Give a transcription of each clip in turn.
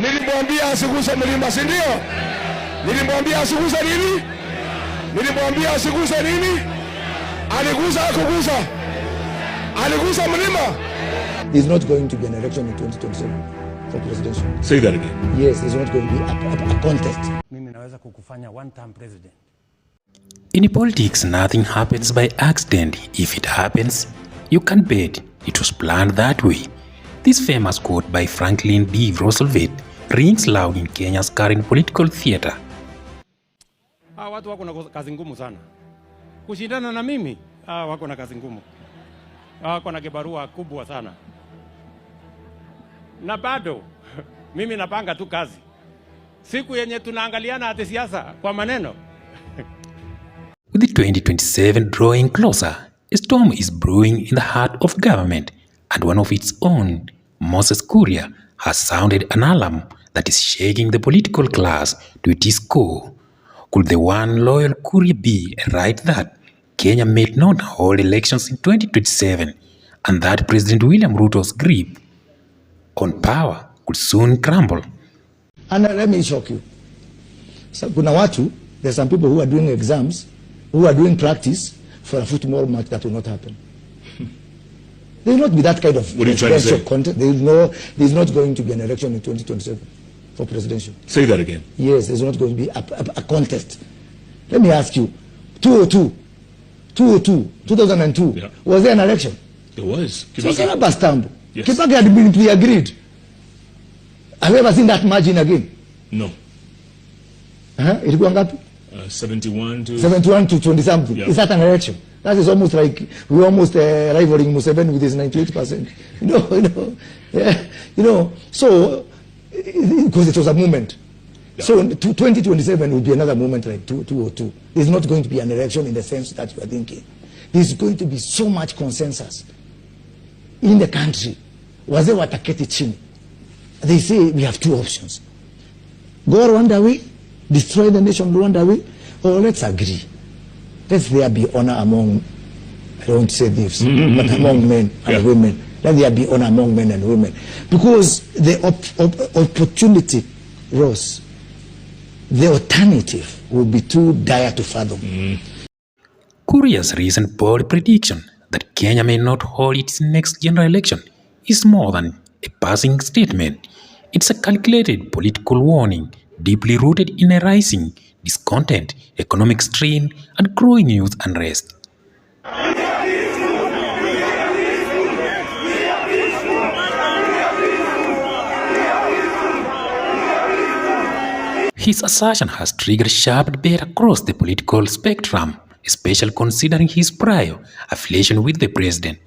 Nilimwambia asiguse mlima, si ndio? Nilimwambia asiguse nini? Nilimwambia asiguse nini? Aligusa hakugusa? Aligusa mlima? There's not going to be an election in 2027 for presidential. Say that again. Yes, there's not going to be a contest. Mimi naweza kukufanya one-term president. In politics, nothing happens by accident. If it happens, you can bet it was planned that way. This famous quote by Franklin D. Roosevelt rings loud in Kenya's current political theater. Watu wako na kazi ngumu sana. Kushindana na mimi, wako na kazi ngumu. Wako na kibarua kubwa sana. Na bado, mimi napanga tu kazi. Siku yenye tunaangaliana hata siasa kwa maneno. With the 2027 drawing closer, a storm is brewing in the heart of government, and one of its own, Moses Kuria, has sounded an alarm that is shaking the political class to its core. Could the one loyal Kuria be right that Kenya may not hold elections in 2027 and that President William Ruto's grip on power could soon crumble? And let me shock you. So, kuna watu, there's some people who are doing exams, who are doing practice for a football match that will not happen. There will not be that kind of presidential content. There's not going to be an election in 2027 for presidential. Say that again. Yes, there's not going to be a contest. Let me ask you, 2002, yeah. Was there an election? There was. So it's not Bastambo. Yes. Kibaki had been pre-agreed. Have you ever seen that margin again? No. Ilikuwa ngapi? 71 to 20 something. Yeah. Is that an election? That is almost like we're almost rivaling Museveni with his 98%. So because it was a movement. Yeah. So 2027 will be another movement like 2002. There's not going to be an election in the sense that you are thinking. There's going to be so much consensus in the country. Wazee wataketi chini. They say we have two options. Go Rwanda way, destroy the nation Rwanda way, or let's agree. Let there be honor among, I don't want to say this, but among men and women. Let there be honor among men and women. Because the opportunity rose. The alternative will be too dire to fathom. Kuria's recent bold prediction that Kenya may not hold its next general election is more than a passing statement. It's a calculated political warning, deeply rooted in a rising discontent, economic strain, and growing youth unrest. His assertion has triggered sharp debate across the political spectrum, especially considering his prior affiliation with the president.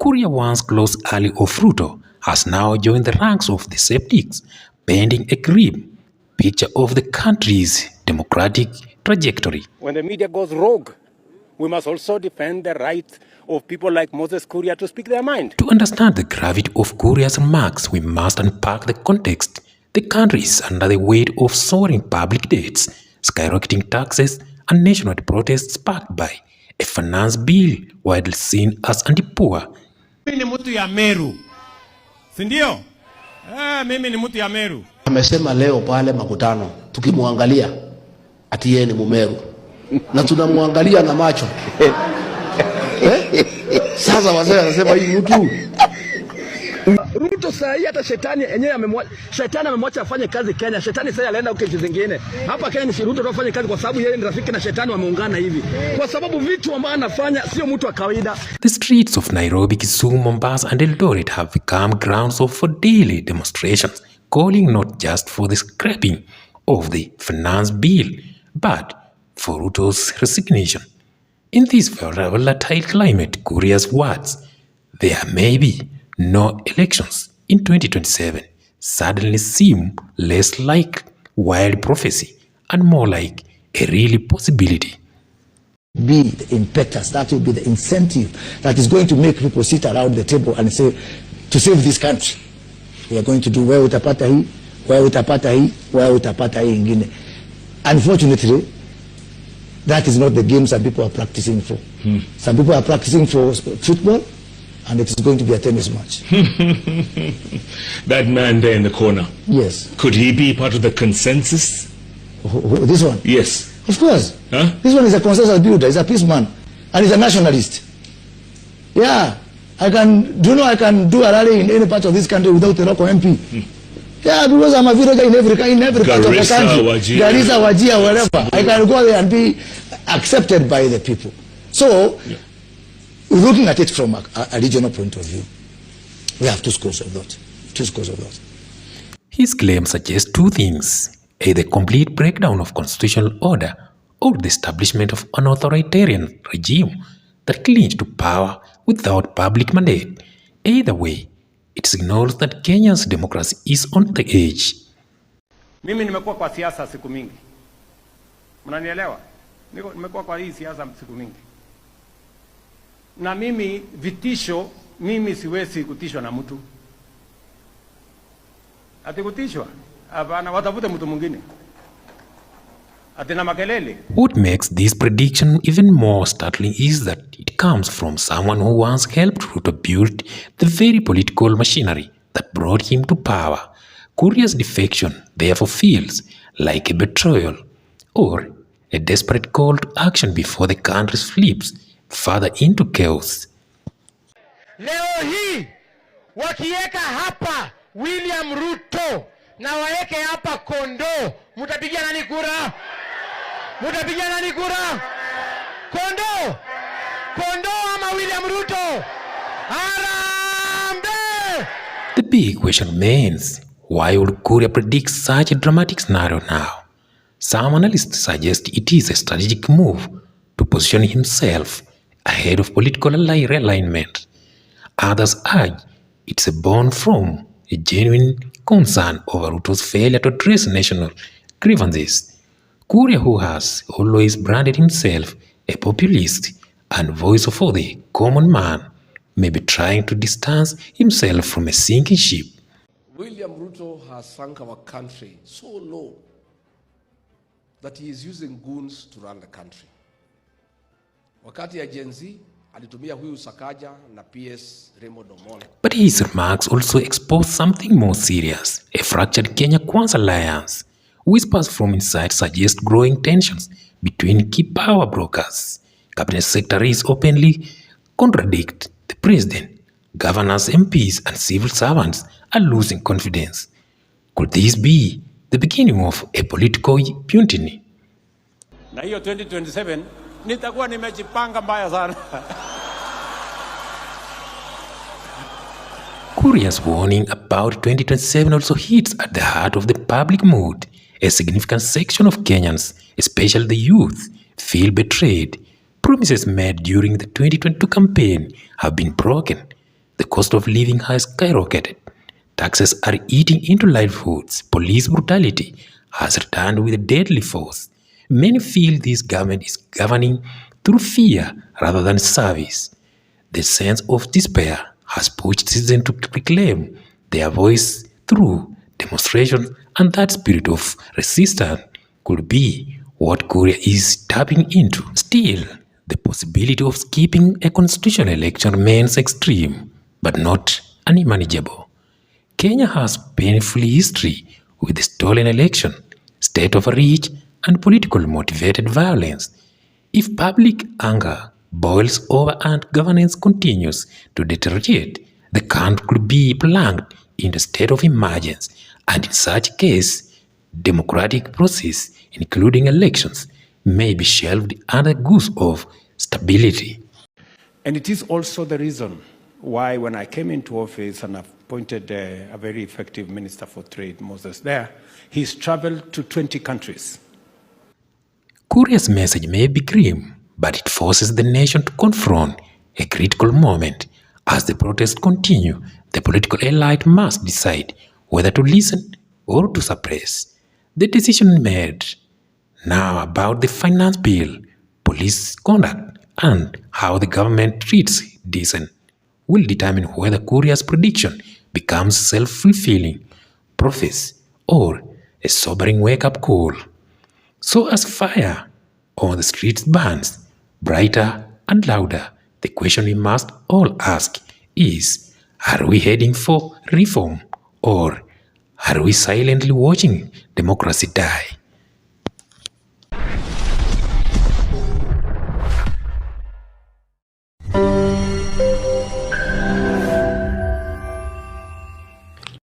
Kuria, once close ally of Ruto, has now joined the ranks of the skeptics, painting a grim picture of the country's democratic trajectory. When the media goes rogue, we must also defend the rights of people like Moses Kuria to speak their mind. To understand the gravity of Kuria's remarks, we must unpack the context. The country is under the weight of soaring public debts, skyrocketing taxes, and nationwide protests sparked by a finance bill widely seen as anti-poor. Mimi ni mtu ya Meru. Si ndio? Mimi ni mtu ya Meru. Amesema leo pale makutano, tukimwangalia ati yeye ni Mumeru. Na tunamwangalia na macho. Sasa wazee wanasema hii mtu Ruto saa hii hata shetani amemwacha afanye kazi Kenya. Shetani sasa anaenda huko nchi zingine. Hapa Kenya ni Ruto afanye kazi kwa sababu yeye ni rafiki na shetani wameungana hivi. Kwa sababu vitu ambavyo anafanya sio mtu wa kawaida. The streets of Nairobi, Kisumu, Mombasa and Eldoret have become grounds for daily demonstrations, calling not just for the scrapping of the finance bill, but for Ruto's resignation. In this volatile climate, Kuria's words, there may be no elections in 2027, suddenly seem less like wild prophecy and more like a real possibility. Be the impetus, that will be the incentive that is going to make people sit around the table and say, to save this country, we are going to do where utapata hii, where utapata hii, where utapata hii ingine. Unfortunately, that is not the game some people are practicing for. Some people are practicing for football, and it is going to be a tennis match. That man there in the corner, Yes. could he be part of the consensus? This one? Yes. Of course. Huh? This one is a consensus builder. He's a peace man, and he's a nationalist. Yeah. I can do a rally in any part of this country without a local MP. Yeah, because I'm a villager in every part of the country. Garissa, Wajir, wherever. I can go there and be accepted by the people. So, looking at it from a regional point of view, we have two schools of thought. His claim suggests two things: either complete breakdown of constitutional order or the establishment of an authoritarian regime that clings to power without public mandate. Either way, it signals that Kenya's democracy is on the edge. Mimi nimekuwa kwa siasa siku mingi. Mnanielewa? Nimekuwa kwa hii siasa siku mingi. Na mimi vitisho, mimi siwezi kutishwa na mtu. Ati kutishwa? Hapana, watafute mtu mwingine. Ati na makelele. What makes this prediction even more startling is that it comes from someone who once helped Ruto build the very political machinery that brought him to power. Kuria's defection therefore feels like a betrayal or a desperate call to action before the country slips further into chaos. Leo hii wakiweka hapa William Ruto na waeke hapa Kondo, mutapigia nani kura? Mutapigia nani kura? Kondo! Kondo ama William Ruto? Harambee! The big question remains, why would Kuria predict such a dramatic scenario now? Some analysts suggest it is a strategic move to position himself ahead of political realignment. Others urge it's born from a genuine concern over Ruto's failure to address national grievances. Kuria, who has always branded himself a populist and voice for the common man, may be trying to distance himself from a sinking ship. William Ruto has sunk our country so low that he is using goons to run the country. Wakati ya Gen Z alitumia huyu Sakaja na PS Raymond Omolo. But his remarks also expose something more serious, a fractured Kenya Kwanza alliance. Whispers from inside suggest growing tensions between key power brokers. Cabinet secretaries openly contradict the president. Governors, MPs, and civil servants are losing confidence. Could this be the beginning of a political mutiny? Na hiyo 2027 nitakuwa nimejipanga mbaya sana. Kuria's warning about 2027 also hits at the heart of the public mood. A significant section of Kenyans, especially the youth, feel betrayed. Promises made during the 2022 campaign have been broken. The cost of living has skyrocketed. Taxes are eating into livelihoods. Police brutality has returned with deadly force. Many feel this government is governing through fear rather than service. The sense of despair has pushed citizens to reclaim their voice through demonstration, and that spirit of resistance could be what Kuria is tapping into. Still, the possibility of skipping a constitutional election remains extreme, but not unmanageable. Kenya has painful history with the stolen election, state overreach, and politically motivated violence. If public anger boils over and governance continues to deteriorate, the country could be plunged in a state of emergency, and in such case, democratic process, including elections, may be shelved under guise of stability. And it is also the reason why when I came into office and appointed a very effective Minister for Trade, Moses there, he's traveled to 20 countries. Kuria's message may be grim, but it forces the nation to confront a critical moment. As the protests continue, the political elite must decide whether to listen or to suppress. The decision made now about the finance bill, police conduct, and how the government treats dissent will determine whether Kuria's prediction becomes self-fulfilling prophecy or a sobering wake-up call. So as fire on the streets burns brighter and louder, the question we must all ask is, are we heading for reform, or are we silently watching democracy die?